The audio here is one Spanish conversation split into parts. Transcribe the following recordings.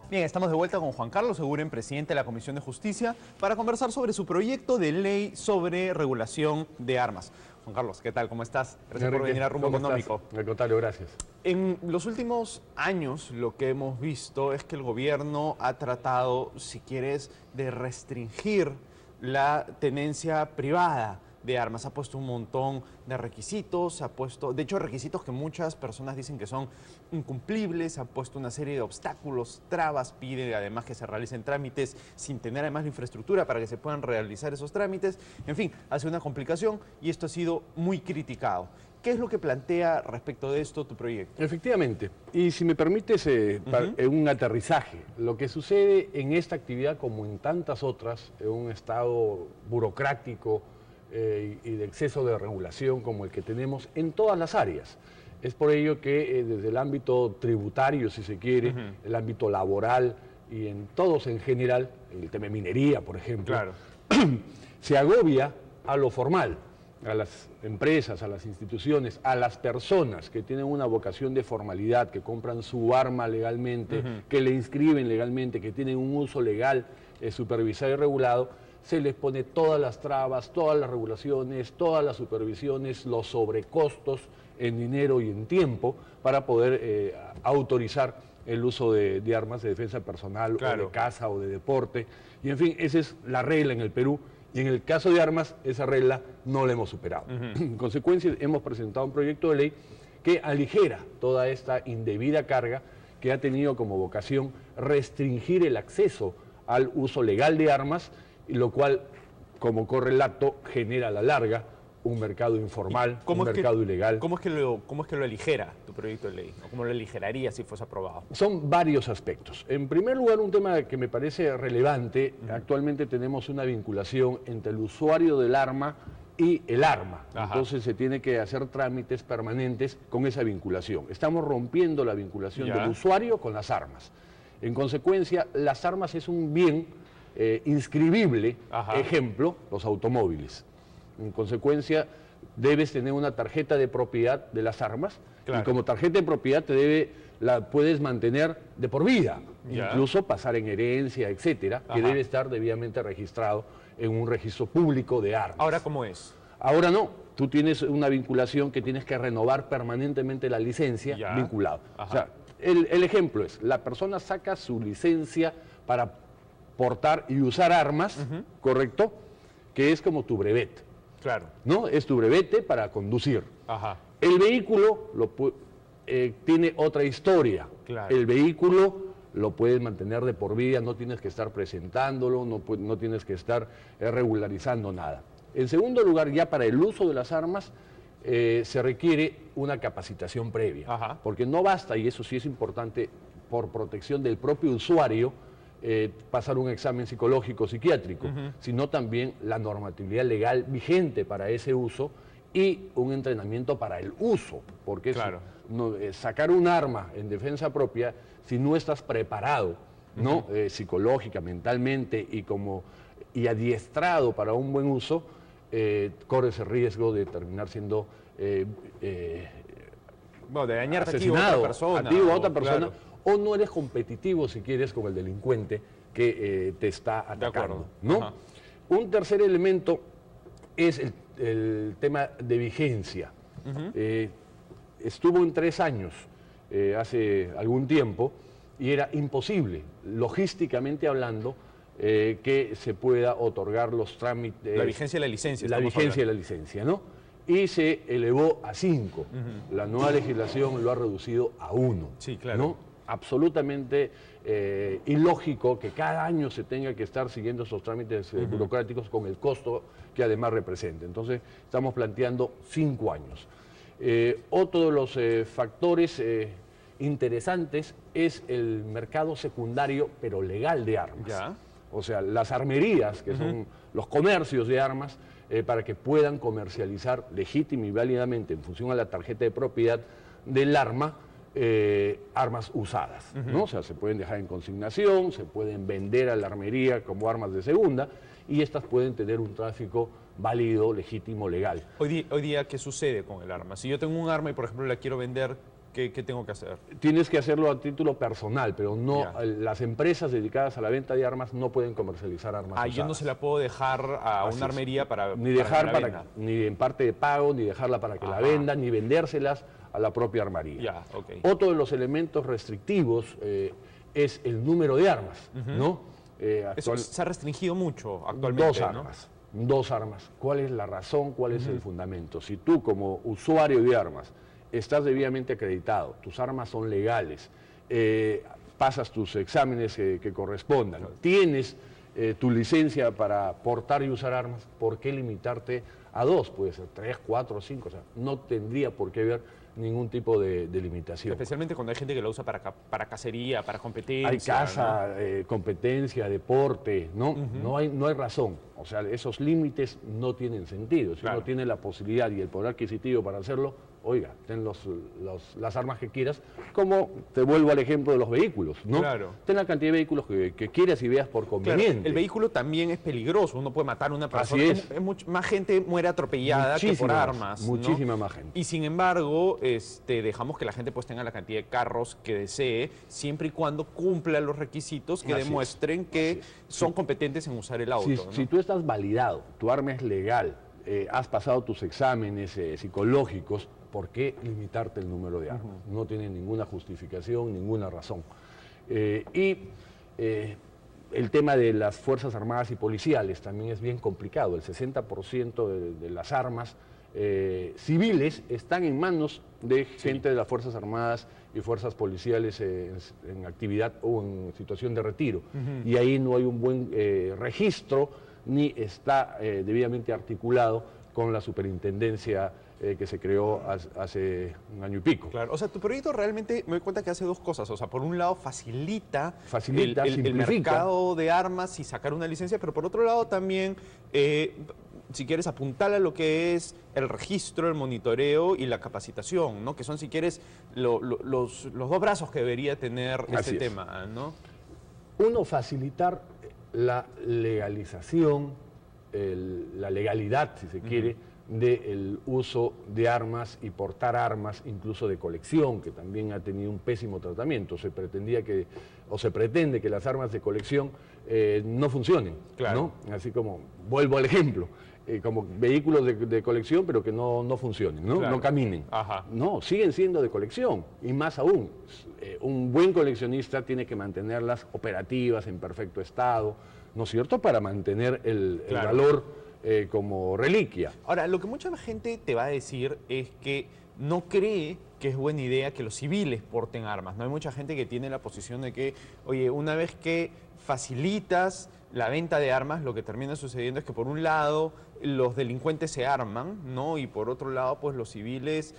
Bien, estamos de vuelta con Juan Carlos Eguren, presidente de la Comisión de Justicia, para conversar sobre su proyecto de ley sobre regulación de armas. Juan Carlos, ¿qué tal? ¿Cómo estás? Gracias por venir a Rumbo Económico. Al contrario, gracias. En los últimos años lo que hemos visto es que el gobierno ha tratado, si quieres, de restringir la tenencia privada de armas. Ha puesto un montón de requisitos, ha puesto, de hecho, requisitos que muchas personas dicen que son incumplibles, ha puesto una serie de obstáculos, trabas, pide además que se realicen trámites sin tener además la infraestructura para que se puedan realizar esos trámites. En fin, hace una complicación y esto ha sido muy criticado. ¿Qué es lo que plantea respecto de esto tu proyecto? Efectivamente, y si me permites un aterrizaje, lo que sucede en esta actividad como en tantas otras, en un estado burocrático y de exceso de regulación como el que tenemos en todas las áreas. Es por ello que desde el ámbito tributario, si se quiere, el ámbito laboral y en todos en general, el tema de minería, por ejemplo, Claro. se agobia a lo formal, a las empresas, a las instituciones, a las personas que tienen una vocación de formalidad, que compran su arma legalmente, que le inscriben legalmente, que tienen un uso legal, supervisado y regulado. Se les pone todas las trabas, todas las regulaciones, todas las supervisiones, los sobrecostos en dinero y en tiempo para poder autorizar el uso de armas de defensa personal, claro, o de caza o de deporte. Y en fin, esa es la regla en el Perú. Y en el caso de armas, esa regla no la hemos superado. En consecuencia, hemos presentado un proyecto de ley que aligera toda esta indebida carga que ha tenido como vocación restringir el acceso al uso legal de armas, lo cual, como correlato, genera a la larga un mercado informal, un mercado ilegal. ¿Cómo es que lo aligera tu proyecto de ley? ¿O cómo lo aligeraría si fuese aprobado? Son varios aspectos. En primer lugar, un tema que me parece relevante, actualmente tenemos una vinculación entre el usuario del arma y el arma. Entonces se tiene que hacer trámites permanentes con esa vinculación. Estamos rompiendo la vinculación del usuario con las armas. En consecuencia, las armas es un bien inscribible, ejemplo, los automóviles. En consecuencia, debes tener una tarjeta de propiedad de las armas, y como tarjeta de propiedad la puedes mantener de por vida, incluso pasar en herencia, etcétera, que debe estar debidamente registrado en un registro público de armas. ¿Ahora cómo es? Ahora no, tú tienes una vinculación que tienes que renovar permanentemente la licencia vinculada. O sea, el ejemplo es, la persona saca su licencia para portar y usar armas, ¿correcto? Que es como tu brevet. Claro. ¿No? Es tu brevete para conducir. El vehículo tiene otra historia. Claro. El vehículo lo puedes mantener de por vida, no tienes que estar presentándolo, no tienes que estar regularizando nada. En segundo lugar, ya para el uso de las armas, se requiere una capacitación previa. Porque no basta, y eso sí es importante, por protección del propio usuario, pasar un examen psicológico psiquiátrico, sino también la normatividad legal vigente para ese uso y un entrenamiento para el uso, porque sacar un arma en defensa propia, si no estás preparado, ¿no? Psicológica, mentalmente y adiestrado para un buen uso, corres el riesgo de terminar siendo de dañarte asesinado, a ti o a otra persona. Claro. O no eres competitivo, si quieres, con el delincuente que te está atacando, ¿no? Un tercer elemento es el tema de vigencia. Estuvo en 3 años, hace algún tiempo, y era imposible, logísticamente hablando, que se pueda otorgar los trámites... La vigencia de la licencia. La vigencia de la licencia, ¿no? Y se elevó a 5. La nueva legislación lo ha reducido a 1. Sí, claro. ¿No? Absolutamente ilógico que cada año se tenga que estar siguiendo esos trámites burocráticos con el costo que además representa. Entonces, estamos planteando 5 años. Otro de los factores interesantes es el mercado secundario, pero legal de armas. O sea, las armerías, que son los comercios de armas, para que puedan comercializar legítima y válidamente, en función a la tarjeta de propiedad del arma, armas usadas, ¿no? O sea, se pueden dejar en consignación, se pueden vender a la armería como armas de segunda, y estas pueden tener un tráfico válido, legítimo, legal. Hoy día, ¿qué sucede con el arma? Si yo tengo un arma y, por ejemplo, la quiero vender, ¿Qué tengo que hacer? Tienes que hacerlo a título personal, pero no, Ya. las empresas dedicadas a la venta de armas no pueden comercializar armas usadas. Yo no se la puedo dejar a Así una es. armería para Ni dejar que la venda. ni en parte de pago, ni dejarla para que la vendan, ni vendérselas a la propia armería. Ya, ok. Otro de los elementos restrictivos es el número de armas, ¿no? Eso se ha restringido mucho actualmente, Dos armas. Dos armas. ¿Cuál es la razón? ¿Cuál es el fundamento? Si tú como usuario de armas estás debidamente acreditado, tus armas son legales, pasas tus exámenes que correspondan, tienes tu licencia para portar y usar armas, ¿por qué limitarte a dos? Puede ser 3, 4, 5, o sea, no tendría por qué haber ningún tipo de limitación. Especialmente cuando hay gente que lo usa para cacería, para competencia. Hay caza, competencia, deporte, ¿no? No hay razón. O sea, esos límites no tienen sentido. Si Claro. uno tiene la posibilidad y el poder adquisitivo para hacerlo, oiga, ten las armas que quieras, como te vuelvo al ejemplo de los vehículos, ¿no? Claro. Ten la cantidad de vehículos que quieras y veas por Claro, conveniente. el vehículo también es peligroso, uno puede matar a una persona. Así es. Más gente muere atropellada que por armas. ¿no? Muchísima más gente. Y sin embargo, dejamos que la gente pues tenga la cantidad de carros que desee, siempre y cuando cumpla los requisitos que Así es. demuestren que Así es. son competentes en usar el auto. Si, ¿no? si tú estás validado, tu arma es legal, has pasado tus exámenes psicológicos, ¿por qué limitarte el número de armas? No tiene ninguna justificación, ninguna razón. El tema de las Fuerzas Armadas y Policiales también es bien complicado. El 60% de las armas civiles están en manos de gente de las Fuerzas Armadas y Fuerzas Policiales en actividad o en situación de retiro. Y ahí no hay un buen registro ni está debidamente articulado con la superintendencia que se creó hace un año y pico. Claro, o sea, tu proyecto realmente me doy cuenta que hace dos cosas. O sea, por un lado facilita, el simplifica. mercado de armas y sacar una licencia, pero por otro lado también, si quieres, apuntar a lo que es el registro, el monitoreo y la capacitación, ¿no? Que son, si quieres, los dos brazos que debería tener Así este es. tema, ¿no? Uno, facilitar la legalización, la legalidad, si se quiere, del uso de armas y portar armas, incluso de colección, que también ha tenido un pésimo tratamiento. Se pretende que las armas de colección no funcionen, Claro. ¿no? Así como, vuelvo al ejemplo, como vehículos de colección, pero que no funcionen, ¿no? Claro. No caminen. Ajá. No, siguen siendo de colección, y más aún, un buen coleccionista tiene que mantenerlas operativas, en perfecto estado, ¿no es cierto?, para mantener el Claro. valor como reliquia. Ahora, lo que mucha gente te va a decir es que no cree que es buena idea que los civiles porten armas. No hay mucha gente que tiene la posición de que, oye, una vez que facilitas la venta de armas, lo que termina sucediendo es que por un lado los delincuentes se arman, ¿no? Y por otro lado, pues los civiles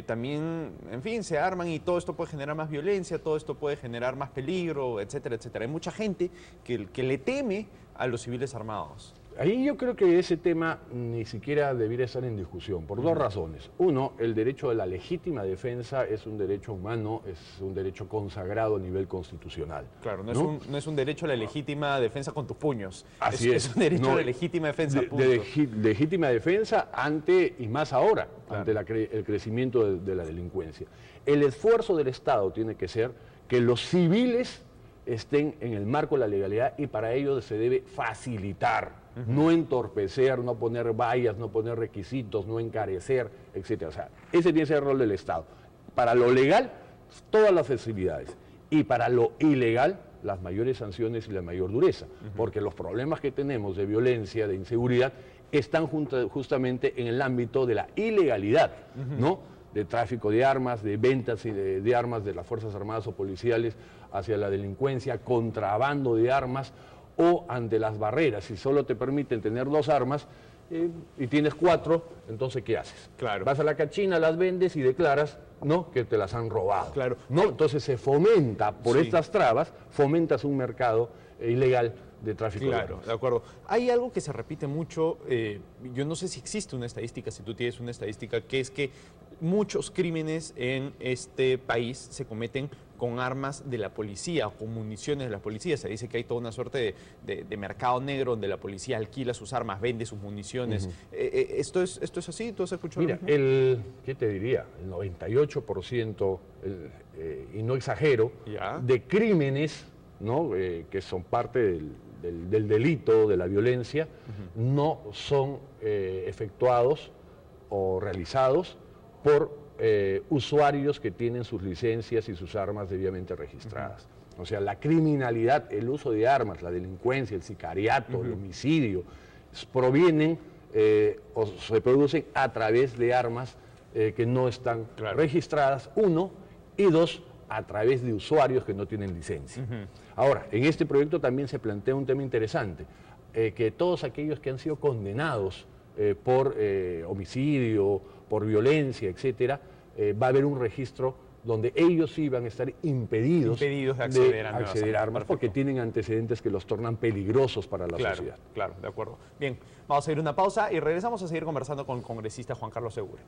también, en fin, se arman y todo esto puede generar más violencia, todo esto puede generar más peligro, etcétera, etcétera. Hay mucha gente que le teme a los civiles armados. Ahí yo creo que ese tema ni siquiera debiera estar en discusión, por dos razones. Uno, el derecho a la legítima defensa es un derecho humano, es un derecho consagrado a nivel constitucional. Claro, no, ¿no? no es un derecho a la legítima defensa con tus puños. Así es un derecho No, a la legítima defensa, punto. legítima defensa ante, y más ahora, Claro. ante el crecimiento de la delincuencia. El esfuerzo del Estado tiene que ser que los civiles estén en el marco de la legalidad, y para ello se debe facilitar, no entorpecer, no poner vallas, no poner requisitos, no encarecer, etc. O sea, ese tiene que ser el rol del Estado. Para lo legal, todas las facilidades, y para lo ilegal, las mayores sanciones y la mayor dureza, porque los problemas que tenemos de violencia, de inseguridad, están justamente en el ámbito de la ilegalidad, ¿no? De tráfico de armas, de ventas de armas de las Fuerzas Armadas o policiales hacia la delincuencia, contrabando de armas, o ante las barreras. Si solo te permiten tener 2 armas y tienes 4, entonces ¿qué haces? Claro. Vas a la cachina, las vendes y declaras, ¿no?, que te las han robado. Claro. ¿No? Entonces se fomenta, por Sí. estas trabas, fomentas un mercado ilegal de tráfico de Claro, armas. de acuerdo. Hay algo que se repite mucho, yo no sé si existe una estadística, si tú tienes una estadística, que es que muchos crímenes en este país se cometen con armas de la policía o con municiones de la policía. Se dice que hay toda una suerte de mercado negro donde la policía alquila sus armas, vende sus municiones. ¿Esto es así? ¿Tú has escuchado? Mira, ¿qué te diría? El 98%, y no exagero, de crímenes, ¿no? Que son parte del delito, de la violencia, no son efectuados o realizados por usuarios que tienen sus licencias y sus armas debidamente registradas. O sea, la criminalidad, el uso de armas, la delincuencia, el sicariato, el homicidio, provienen o se producen a través de armas que no están registradas, uno, y dos, a través de usuarios que no tienen licencia. Ahora, en este proyecto también se plantea un tema interesante, que todos aquellos que han sido condenados por homicidio, por violencia, etcétera, va a haber un registro donde ellos sí van a estar impedidos de acceder a armas porque tienen antecedentes que los tornan peligrosos para la sociedad. Claro, de acuerdo. Bien, vamos a ir a una pausa y regresamos a seguir conversando con el congresista Juan Carlos Eguren.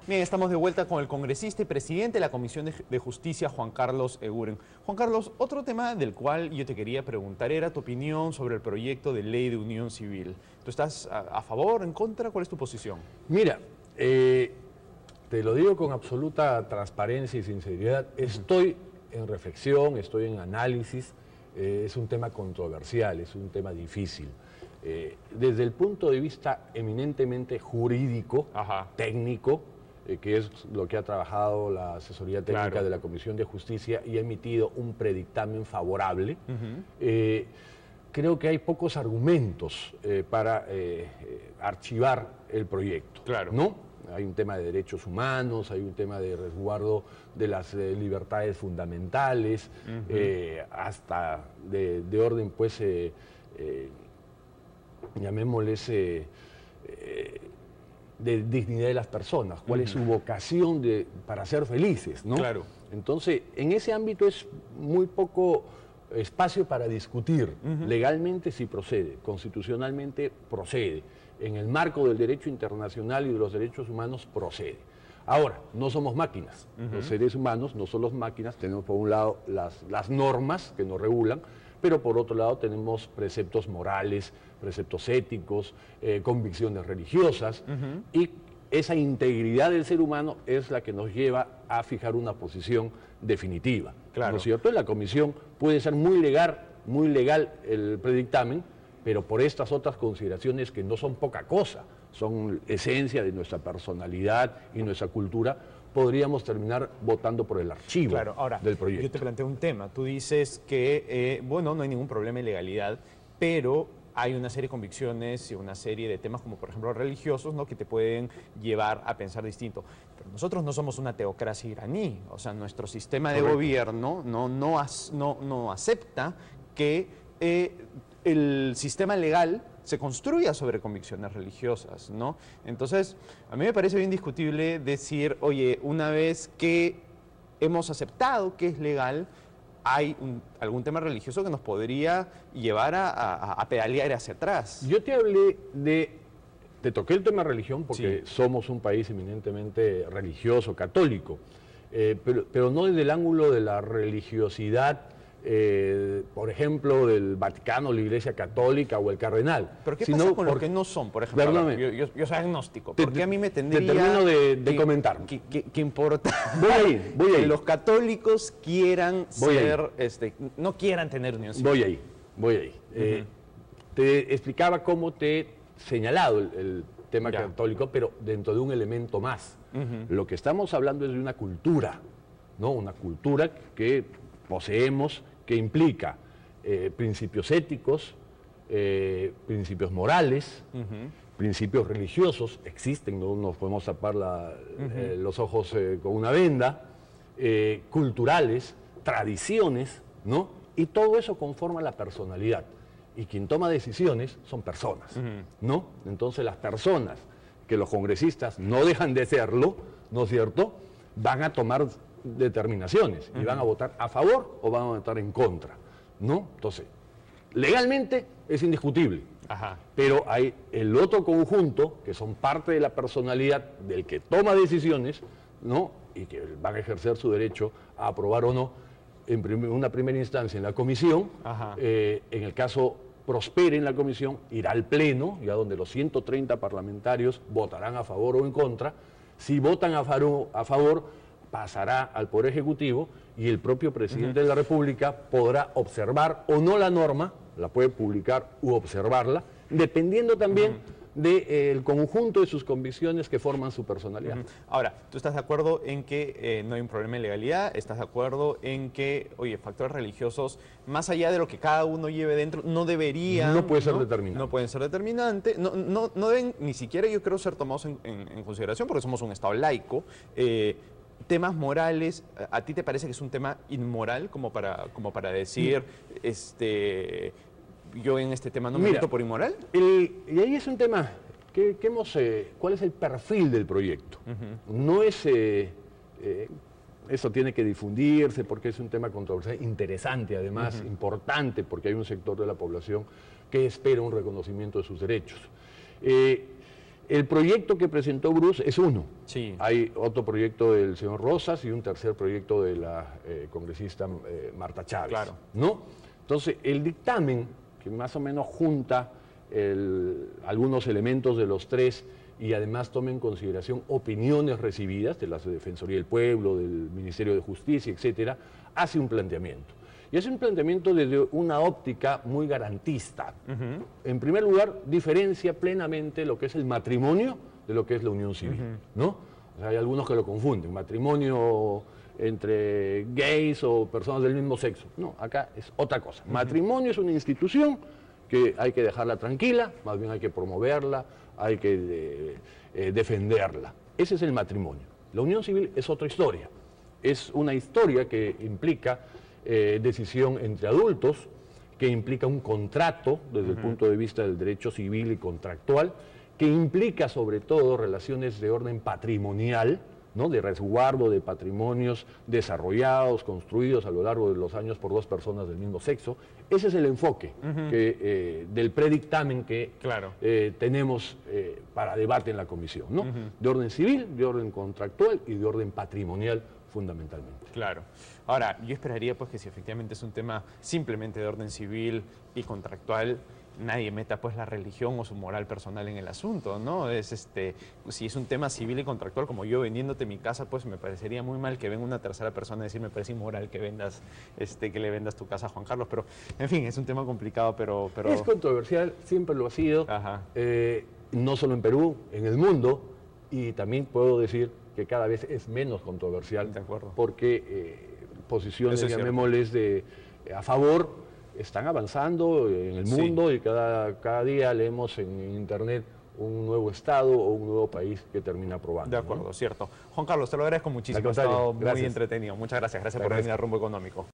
Bien, estamos de vuelta con el congresista y presidente de la Comisión de Justicia, Juan Carlos Eguren. Juan Carlos, otro tema del cual yo te quería preguntar era tu opinión sobre el proyecto de ley de unión civil. ¿Tú estás a favor, en contra? ¿Cuál es tu posición? Mira, te lo digo con absoluta transparencia y sinceridad. Estoy en reflexión, estoy en análisis. Es un tema controversial, es un tema difícil. Desde el punto de vista eminentemente jurídico, técnico, que es lo que ha trabajado la asesoría técnica de la Comisión de Justicia y ha emitido un predictamen favorable, creo que hay pocos argumentos para archivar el proyecto, ¿no? Hay un tema de derechos humanos, hay un tema de resguardo de las libertades fundamentales, hasta de orden, pues, llamémosles, de dignidad de las personas, cuál es su vocación para ser felices, ¿no? Entonces, en ese ámbito es muy poco espacio para discutir. Legalmente sí procede, constitucionalmente procede, en el marco del derecho internacional y de los derechos humanos procede. Ahora, no somos máquinas, los seres humanos no somos máquinas, tenemos por un lado las normas que nos regulan, pero por otro lado tenemos preceptos morales, preceptos éticos, convicciones religiosas, y esa integridad del ser humano es la que nos lleva a fijar una posición definitiva. ¿No es cierto? En la comisión puede ser muy legal el predictamen, pero por estas otras consideraciones que no son poca cosa, son esencia de nuestra personalidad y nuestra cultura, podríamos terminar votando por el archivo del proyecto. Yo te planteo un tema. Tú dices que, bueno, no hay ningún problema de legalidad, pero hay una serie de convicciones y una serie de temas como, por ejemplo, religiosos, ¿no?, que te pueden llevar a pensar distinto. Pero nosotros no somos una teocracia iraní. O sea, nuestro sistema de gobierno no acepta que el sistema legal se construya sobre convicciones religiosas, ¿no? Entonces, a mí me parece bien discutible decir, oye, una vez que hemos aceptado que es legal, hay algún tema religioso que nos podría llevar a pedalear hacia atrás. Yo te hablé te toqué el tema religión porque somos un país eminentemente religioso, católico, pero no desde el ángulo de la religiosidad, por ejemplo, del Vaticano, la Iglesia Católica o el cardenal. ¿Pero qué pasa con los que no son? Por ejemplo, yo soy agnóstico. ¿Por qué a mí me tendría te termino de comentar. ¿Qué importa? Voy ahí. Que los católicos quieran no quieran tener unión civil. Voy ahí. Te explicaba cómo te he señalado el tema católico, pero dentro de un elemento más. Lo que estamos hablando es de una cultura, ¿no? Una cultura que poseemos, que implica principios éticos, principios morales, principios religiosos, existen, no nos podemos tapar los ojos con una venda, culturales, tradiciones, ¿no? Y todo eso conforma la personalidad. Y quien toma decisiones son personas, ¿no? Entonces las personas, que los congresistas no dejan de serlo, ¿no es cierto?, van a tomar determinaciones y van a votar a favor o van a votar en contra, ¿no? Entonces, legalmente es indiscutible, Ajá. Pero hay el otro conjunto, que son parte de la personalidad del que toma decisiones, ¿no? Y que van a ejercer su derecho a aprobar o no en una primera instancia en la comisión. En el caso prospere en la comisión, irá al pleno, ya donde los 130 parlamentarios votarán a favor o en contra. Si votan a favor, pasará al Poder Ejecutivo y el propio presidente de la República podrá observar o no la norma, la puede publicar u observarla, dependiendo también del conjunto de sus convicciones que forman su personalidad. Ahora, ¿tú estás de acuerdo en que no hay un problema de legalidad? ¿Estás de acuerdo en que, oye, factores religiosos, más allá de lo que cada uno lleve dentro, no deberían... No puede ser determinante. No pueden ser determinantes, no deben ni siquiera, yo creo, ser tomados en consideración porque somos un Estado laico. Temas morales, ¿a ti te parece que es un tema inmoral como para decir, yo en este tema no me meto por inmoral? Y ahí es un tema que hemos, ¿cuál es el perfil del proyecto? No es, eso tiene que difundirse porque es un tema controversial, interesante además, importante porque hay un sector de la población que espera un reconocimiento de sus derechos. El proyecto que presentó Bruce es uno. Sí. Hay otro proyecto del señor Rosas y un tercer proyecto de la congresista Marta Chávez. Claro. ¿No? Entonces, el dictamen, que más o menos junta algunos elementos de los tres y además toma en consideración opiniones recibidas de la Defensoría del Pueblo, del Ministerio de Justicia, etcétera, hace un planteamiento. Y es un planteamiento desde una óptica muy garantista. En primer lugar, diferencia plenamente lo que es el matrimonio de lo que es la unión civil, ¿no? O sea, hay algunos que lo confunden, matrimonio entre gays o personas del mismo sexo. No, acá es otra cosa. Matrimonio es una institución que hay que dejarla tranquila, más bien hay que promoverla, hay que defenderla. Ese es el matrimonio. La unión civil es otra historia. Es una historia que implica decisión entre adultos, que implica un contrato desde el punto de vista del derecho civil y contractual, que implica sobre todo relaciones de orden patrimonial, ¿no? De resguardo de patrimonios desarrollados, construidos a lo largo de los años por dos personas del mismo sexo. Ese es el enfoque del predictamen que tenemos para debate en la comisión, ¿no? De orden civil, de orden contractual y de orden patrimonial fundamentalmente. Claro. Ahora, yo esperaría pues que si efectivamente es un tema simplemente de orden civil y contractual, nadie meta pues la religión o su moral personal en el asunto, ¿no? Si es un tema civil y contractual, como yo vendiéndote mi casa, pues me parecería muy mal que venga una tercera persona a decir, me parece inmoral que vendas, que le vendas tu casa a Juan Carlos, pero en fin, es un tema complicado, pero... Es controversial, siempre lo ha sido, no solo en Perú, en el mundo, y también puedo decir que cada vez es menos controversial, de acuerdo, porque posiciones, llamémosles, a favor, están avanzando en el mundo y cada día leemos en internet un nuevo estado o un nuevo país que termina aprobando. De acuerdo, ¿no? Cierto. Juan Carlos, te lo agradezco muchísimo, ha estado muy entretenido. Muchas gracias, gracias por venir a Rumbo Económico.